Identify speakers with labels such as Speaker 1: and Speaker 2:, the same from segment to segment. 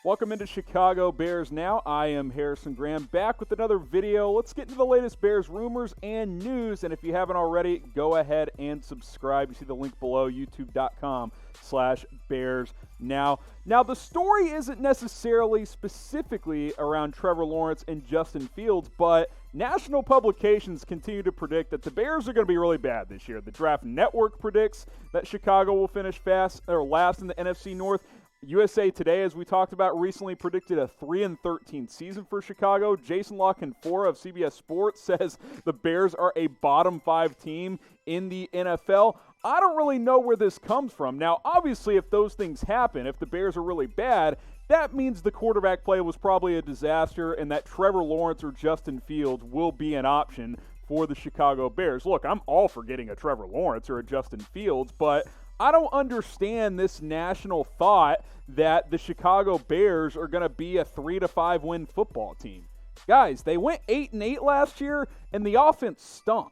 Speaker 1: Welcome into Chicago Bears Now. I am Harrison Graham, back with another video. Let's get into the latest Bears rumors and news. And if you haven't already, go ahead and subscribe. You see the link below, youtube.com/Bears Now. Now, the story isn't necessarily specifically around Trevor Lawrence and Justin Fields, but national publications continue to predict that the Bears are going to be really bad this year. The Draft Network predicts that Chicago will finish last in the NFC North. USA Today, as we talked about recently, predicted a 3-13 season for Chicago. Jason La Canfora of CBS Sports says the Bears are a bottom 5 team in the NFL. I don't really know where this comes from. Now, obviously, if those things happen, if the Bears are really bad, that means the quarterback play was probably a disaster and that Trevor Lawrence or Justin Fields will be an option for the Chicago Bears. Look, I'm all for getting a Trevor Lawrence or a Justin Fields, but I don't understand this national thought that the Chicago Bears are going to be a 3-5 win football team. Guys, they went 8-8 last year, and the offense stunk.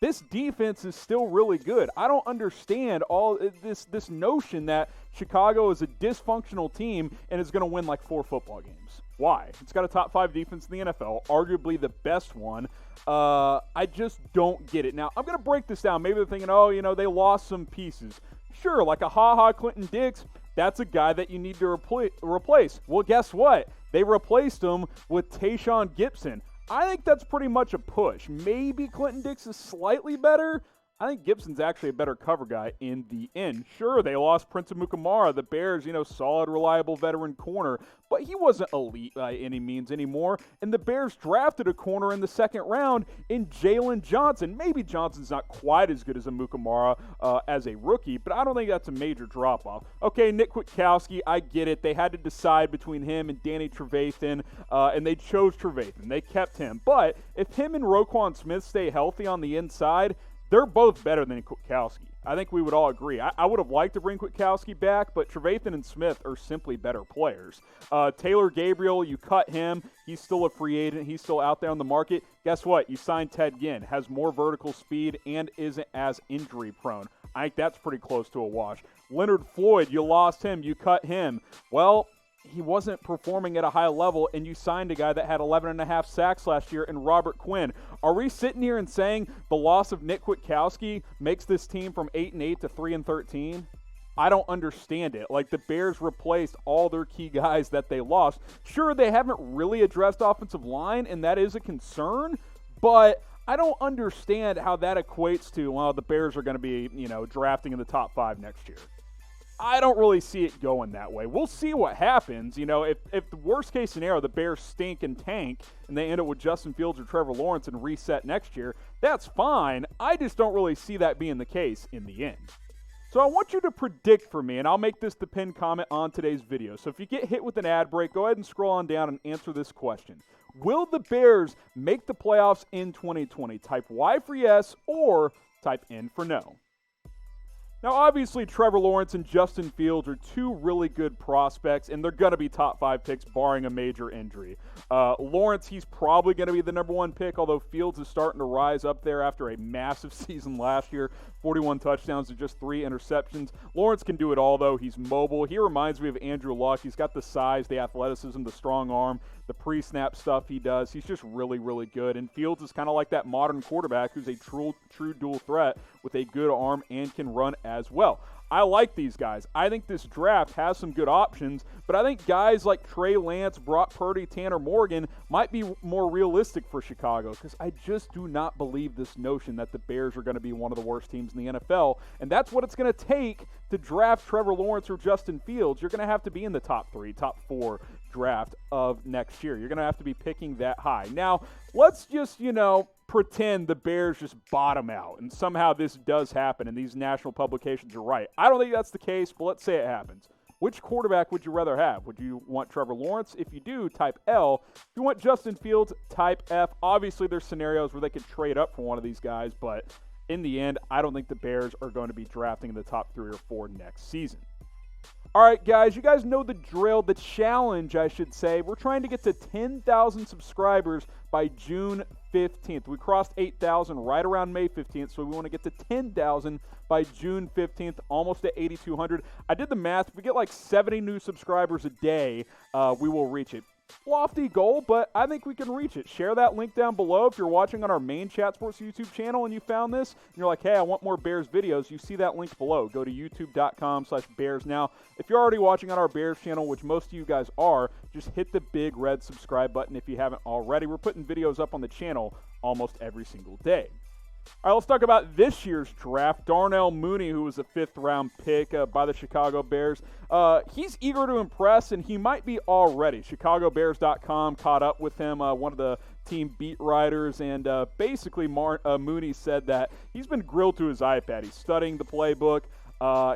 Speaker 1: This defense is still really good. I don't understand all this notion that Chicago is a dysfunctional team and is going to win like 4 football games. Why? It's got a top 5 defense in the NFL, arguably the best one. I just don't get it. Now, I'm going to break this down. Maybe they're thinking, they lost some pieces. Sure, like a ha-ha Clinton Dix, that's a guy that you need to replace. Well, guess what? They replaced him with Tayshaun Gibson. I think that's pretty much a push. Maybe Clinton Dix is slightly better. I think Gibson's actually a better cover guy in the end. Sure, they lost Prince Amukamara, the Bears, solid, reliable veteran corner, but he wasn't elite by any means anymore. And the Bears drafted a corner in the second round in Jalen Johnson. Maybe Johnson's not quite as good as Amukamara as a rookie, but I don't think that's a major drop-off. Okay, Nick Kwiatkowski, I get it. They had to decide between him and Danny Trevathan, and they chose Trevathan. They kept him. But if him and Roquan Smith stay healthy on the inside, they're both better than Kwiatkowski. I think we would all agree. I would have liked to bring Kwiatkowski back, but Trevathan and Smith are simply better players. Taylor Gabriel, you cut him. He's still a free agent. He's still out there on the market. Guess what? You signed Ted Ginn. Has more vertical speed and isn't as injury prone. I think that's pretty close to a wash. Leonard Floyd, you lost him. You cut him. Well, he wasn't performing at a high level, and you signed a guy that had 11.5 sacks last year in Robert Quinn. Are we sitting here and saying the loss of Nick Kwiatkowski makes this team from 8-8 to 3-13? I don't understand it. Like, the Bears replaced all their key guys that they lost. Sure, they haven't really addressed offensive line, and that is a concern, but I don't understand how that equates to, well, the Bears are going to be, drafting in the top 5 next year. I don't really see it going that way. We'll see what happens. If the worst case scenario, the Bears stink and tank, and they end up with Justin Fields or Trevor Lawrence and reset next year, that's fine. I just don't really see that being the case in the end. So I want you to predict for me, and I'll make this the pinned comment on today's video. So if you get hit with an ad break, go ahead and scroll on down and answer this question. Will the Bears make the playoffs in 2020? Type Y for yes or type N for no. Now, obviously, Trevor Lawrence and Justin Fields are 2 really good prospects, and they're going to be top 5 picks barring a major injury. Lawrence, he's probably going to be the number 1 pick, although Fields is starting to rise up there after a massive season last year, 41 touchdowns and just 3 interceptions. Lawrence can do it all, though. He's mobile. He reminds me of Andrew Luck. He's got the size, the athleticism, the strong arm, the pre-snap stuff he does. He's just really, really good. And Fields is kind of like that modern quarterback who's a true dual threat with a good arm and can run as well. I like these guys. I think this draft has some good options, but I think guys like Trey Lance, Brock Purdy, Tanner Morgan might be more realistic for Chicago because I just do not believe this notion that the Bears are going to be one of the worst teams in the NFL, and that's what it's going to take to draft Trevor Lawrence or Justin Fields. You're going to have to be in the top 3, top 4 draft of next year. You're going to have to be picking that high. Now, let's just, pretend the Bears just bottom out and somehow this does happen and these national publications are right. I don't think that's the case, but let's say it happens. Which quarterback would you rather have? Would you want Trevor Lawrence? If you do, type L. If you want Justin Fields, type F. Obviously, there's scenarios where they could trade up for one of these guys, but in the end, I don't think the Bears are going to be drafting in the top 3 or 4 next season. All right, guys, you guys know the drill, the challenge, I should say. We're trying to get to 10,000 subscribers by June 15th. We crossed 8,000 right around May 15th, so we want to get to 10,000 by June 15th, almost at 8,200. I did the math. If we get like 70 new subscribers a day, we will reach it. Lofty goal, but I think we can reach it. Share that link down below if you're watching on our main Chat Sports YouTube channel and you found this and you're like, hey, I want more Bears videos. You see that link below. Go to youtube.com/Bears. Now, if you're already watching on our Bears channel, which most of you guys are, just hit the big red subscribe button if you haven't already. We're putting videos up on the channel almost every single day. All right, let's talk about this year's draft. Darnell Mooney, who was a 5th-round pick by the Chicago Bears. He's eager to impress, and he might be already. ChicagoBears.com caught up with him, one of the team beat writers, and basically Mooney said that he's been grilled to his iPad. He's studying the playbook.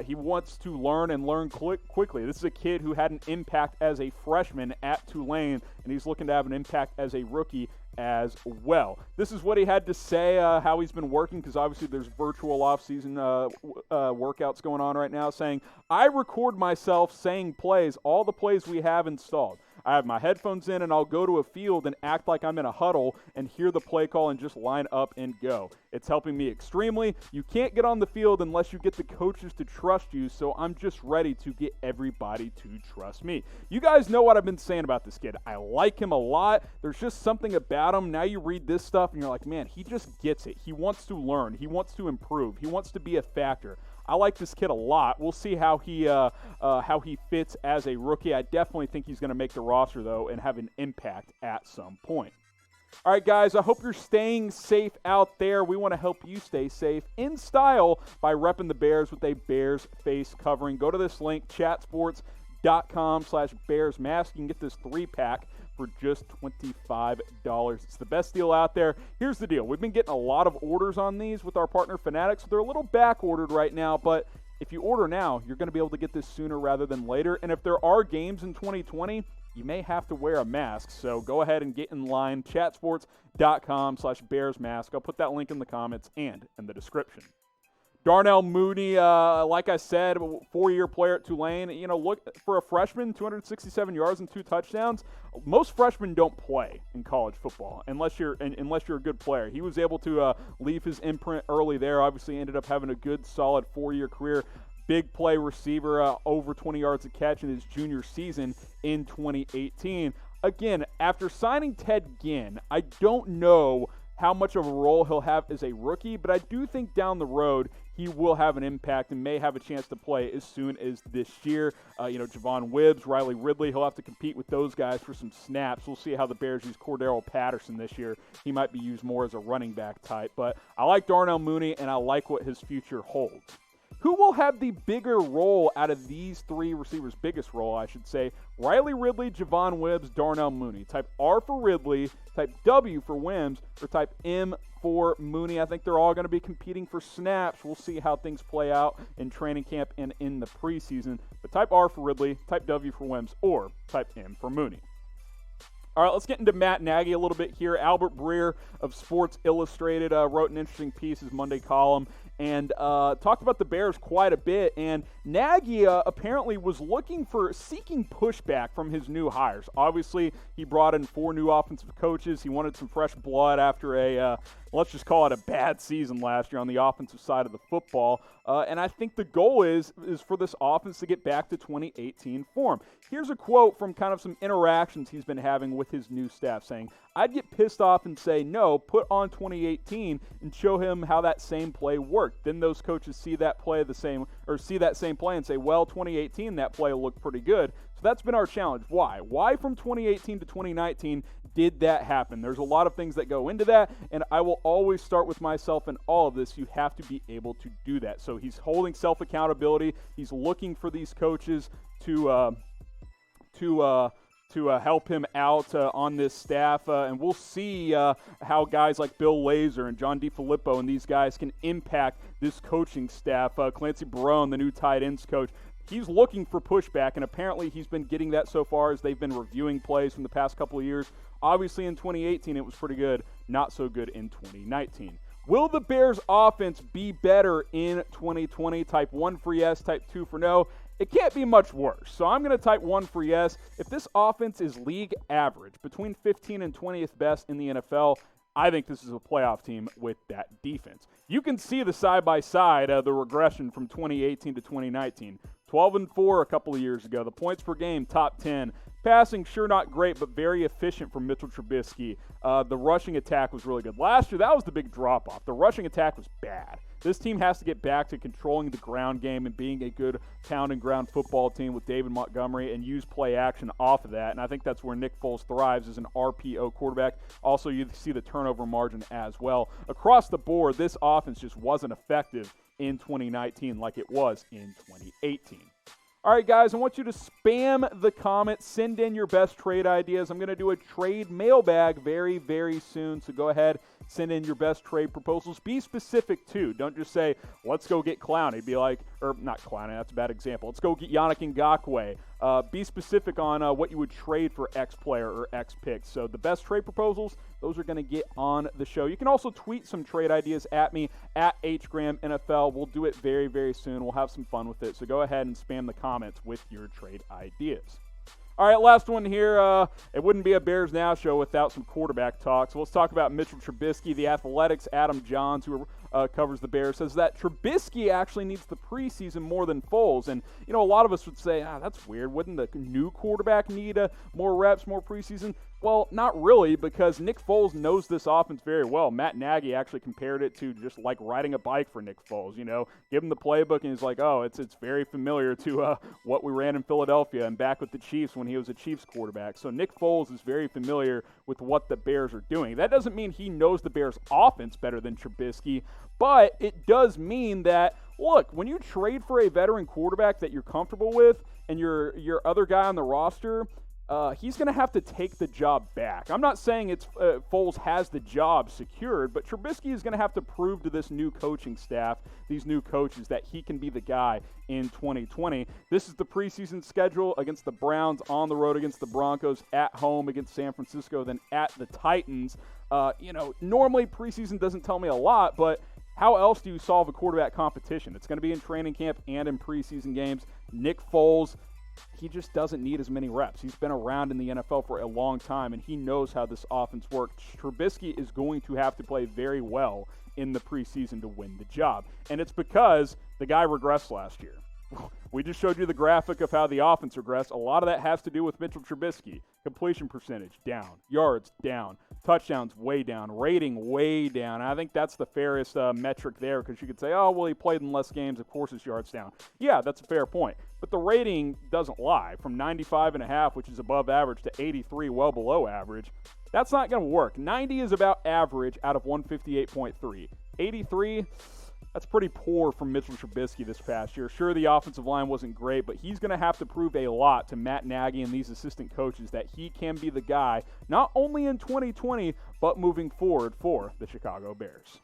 Speaker 1: He wants to learn and learn quickly. This is a kid who had an impact as a freshman at Tulane, and he's looking to have an impact as a rookie as well. This is what he had to say, how he's been working, because obviously there's virtual offseason workouts going on right now, saying, I record myself saying plays, all the plays we have installed. I have my headphones in, and I'll go to a field and act like I'm in a huddle and hear the play call and just line up and go. It's helping me extremely. You can't get on the field unless you get the coaches to trust you, so I'm just ready to get everybody to trust me. You guys know what I've been saying about this kid. I like him a lot. There's just something about him. Now you read this stuff, and you're like, man, he just gets it. He wants to learn. He wants to improve. He wants to be a factor. I like this kid a lot. We'll see how he fits as a rookie. I definitely think he's going to make the roster, though, and have an impact at some point. All right, guys, I hope you're staying safe out there. We want to help you stay safe in style by repping the Bears with a Bears face covering. Go to this link, chatsports.com/Bears mask. You can get this 3-pack for just $25. It's the best deal out there. Here's the deal. We've been getting a lot of orders on these with our partner Fanatics. They're a little back-ordered right now, but if you order now, you're going to be able to get this sooner rather than later. And if there are games in 2020, you may have to wear a mask. So go ahead and get in line. Chatsports.com/Bears mask. I'll put that link in the comments and in the description. Darnell Mooney, like I said, 4-year player at Tulane. You know, look, for a freshman, 267 yards and 2 touchdowns. Most freshmen don't play in college football unless you're a good player. He was able to leave his imprint early there. Obviously, ended up having a good, solid 4-year career. Big play receiver, over 20 yards a catch in his junior season in 2018. Again, after signing Ted Ginn, I don't know how much of a role he'll have as a rookie, but I do think down the road he will have an impact and may have a chance to play as soon as this year. Javon Wibbs, Riley Ridley, he'll have to compete with those guys for some snaps. We'll see how the Bears use Cordero Patterson this year. He might be used more as a running back type, but I like Darnell Mooney, and I like what his future holds. Who will have the bigger role out of these 3 receivers? Biggest role, I should say. Riley Ridley, Javon Wibbs, Darnell Mooney. Type R for Ridley, type W for Wims, or type M for Mooney. I think they're all going to be competing for snaps. We'll see how things play out in training camp and in the preseason. But type R for Ridley, type W for Wims, or type M for Mooney. All right, let's get into Matt Nagy a little bit here. Albert Breer of Sports Illustrated wrote an interesting piece, his Monday column, and talked about the Bears quite a bit. And Nagy apparently was seeking pushback from his new hires. Obviously, he brought in 4 new offensive coaches. He wanted some fresh blood after a, let's just call it a bad season last year on the offensive side of the football. And I think the goal is for this offense to get back to 2018 form. Here's a quote from kind of some interactions he's been having with his new staff, saying, I'd get pissed off and say, no, put on 2018 and show him how that same play worked. Then those coaches see that same play and say, well, 2018, that play looked pretty good. So that's been our challenge. Why? Why from 2018 to 2019 did that happen? There's a lot of things that go into that, and I will always start with myself in all of this. You have to be able to do that. So he's holding self-accountability. He's looking for these coaches to help him out on this staff, and we'll see how guys like Bill Lazor and John DeFilippo and these guys can impact this coaching staff. Clancy Barone, the new tight ends coach, he's looking for pushback, and apparently he's been getting that so far as they've been reviewing plays from the past couple of years. Obviously in 2018 it was pretty good, not so good in 2019. Will the Bears offense be better in 2020? Type 1 for yes, type 2 for no. it can't be much worse. So I'm going to type 1 for yes. If this offense is league average, between 15th and 20th best in the NFL, I think this is a playoff team with that defense. You can see the side-by-side of the regression from 2018 to 2019. 12-4 a couple of years ago. The points per game, top 10. Passing, sure not great, but very efficient from Mitchell Trubisky. The rushing attack was really good. Last year, that was the big drop-off. The rushing attack was bad. This team has to get back to controlling the ground game and being a good pound-and-ground football team with David Montgomery and use play action off of that. And I think that's where Nick Foles thrives as an RPO quarterback. Also, you see the turnover margin as well. Across the board, this offense just wasn't effective in 2019 like it was in 2018. All right, guys, I want you to spam the comments. Send in your best trade ideas. I'm going to do a trade mailbag very, very soon, so go ahead, send in your best trade proposals. Be specific, too. Don't just say, let's go get Clowney. Be like, or not Clowney, that's a bad example. Let's go get Yannick Ngakoue. Be specific on what you would trade for X player or X pick. So the best trade proposals, those are going to get on the show. You can also tweet some trade ideas at me, at HGramNFL. We'll do it very, very soon. We'll have some fun with it. So go ahead and spam the comments with your trade ideas. All right, last one here. It wouldn't be a Bears Now show without some quarterback talk. So let's talk about Mitchell Trubisky. The Athletic's Adam Johns, who covers the Bears, says that Trubisky actually needs the preseason more than Foles. And, you know, a lot of us would say, that's weird. Wouldn't the new quarterback need more reps, more preseason? Well, not really, because Nick Foles knows this offense very well. Matt Nagy actually compared it to just like riding a bike for Nick Foles. You know, give him the playbook, and he's like, oh, it's very familiar to what we ran in Philadelphia and back with the Chiefs when he was a Chiefs quarterback. So Nick Foles is very familiar with what the Bears are doing. That doesn't mean he knows the Bears' offense better than Trubisky, but it does mean that, look, when you trade for a veteran quarterback that you're comfortable with and your other guy on the roster, he's going to have to take the job back. I'm not saying it's Foles has the job secured, but Trubisky is going to have to prove to this new coaching staff, these new coaches, that he can be the guy in 2020. This is the preseason schedule against the Browns, on the road against the Broncos, at home against San Francisco, then at the Titans. Normally preseason doesn't tell me a lot, but how else do you solve a quarterback competition? It's going to be in training camp and in preseason games. Nick Foles, he just doesn't need as many reps. He's been around in the NFL for a long time, and he knows how this offense works. Trubisky is going to have to play very well in the preseason to win the job, and it's because the guy regressed last year. We just showed you the graphic of how the offense regressed. A lot of that has to do with Mitchell Trubisky. Completion percentage, down. Yards, down. Touchdowns, way down. Rating, way down. I think that's the fairest metric there, because you could say, oh, well, he played in less games. Of course his yards down. Yeah, that's a fair point. But the rating doesn't lie. From 95.5, which is above average, to 83, well below average. That's not going to work. 90 is about average out of 158.3. 83, that's pretty poor from Mitchell Trubisky this past year. Sure, the offensive line wasn't great, but he's going to have to prove a lot to Matt Nagy and these assistant coaches that he can be the guy, not only in 2020, but moving forward for the Chicago Bears.